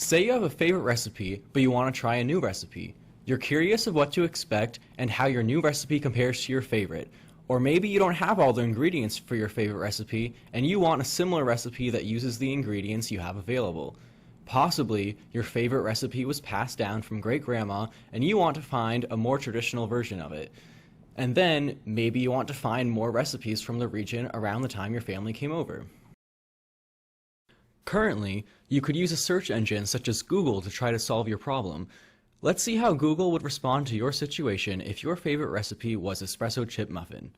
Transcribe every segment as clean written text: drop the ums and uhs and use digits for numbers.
Say you have a favorite recipe, but you want to try a new recipe. You're curious of what to expect and how your new recipe compares to your favorite. Or maybe you don't have all the ingredients for your favorite recipe, and you want a similar recipe that uses the ingredients you have available. Possibly, your favorite recipe was passed down from great-grandma, and you want to find a more traditional version of it. And then, maybe you want to find more recipes from the region around the time your family came over. Currently, you could use a search engine such as Google to try to solve your problem. Let's see how Google would respond to your situation if your favorite recipe was espresso chip muffin.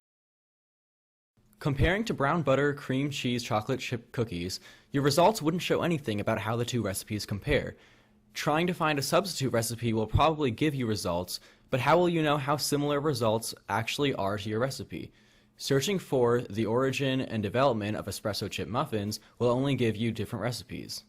Comparing to brown butter, cream cheese, chocolate chip cookies, your results wouldn't show anything about how the two recipes compare. Trying to find a substitute recipe will probably give you results, but how will you know how similar results actually are to your recipe? Searching for the origin and development of espresso chip muffins will only give you different recipes.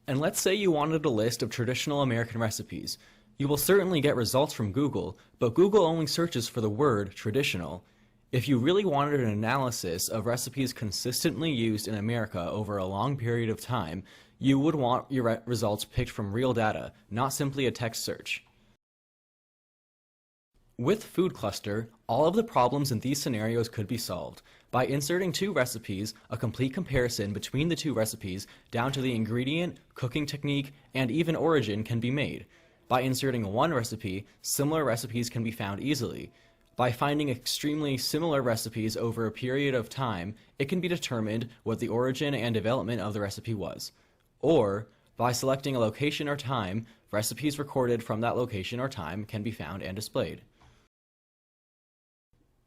And let's say you wanted a list of traditional American recipes. You will certainly get results from Google, but Google only searches for the word traditional. If you really wanted an analysis of recipes consistently used in America over a long period of time, you would want your results picked from real data, not simply a text search. With FoodCluster, all of the problems in these scenarios could be solved. By inserting two recipes, a complete comparison between the two recipes down to the ingredient, cooking technique, and even origin can be made. By inserting one recipe, similar recipes can be found easily. By finding extremely similar recipes over a period of time, it can be determined what the origin and development of the recipe was. Or, by selecting a location or time, recipes recorded from that location or time can be found and displayed.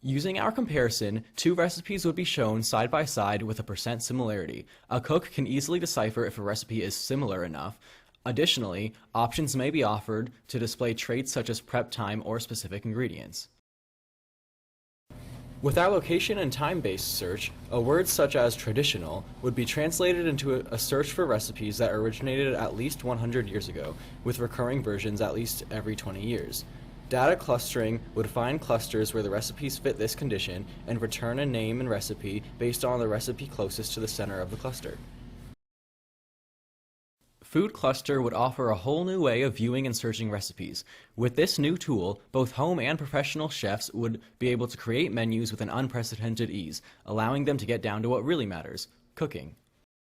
Using our comparison, two recipes would be shown side by side with a % similarity. A cook can easily decipher if a recipe is similar enough. Additionally, options may be offered to display traits such as prep time or specific ingredients. With our location and time-based search, a word such as traditional would be translated into a search for recipes that originated at least 100 years ago, with recurring versions at least every 20 years. Data clustering would find clusters where the recipes fit this condition and return a name and recipe based on the recipe closest to the center of the cluster. FoodCluster would offer a whole new way of viewing and searching recipes. With this new tool, both home and professional chefs would be able to create menus with an unprecedented ease, allowing them to get down to what really matters: cooking.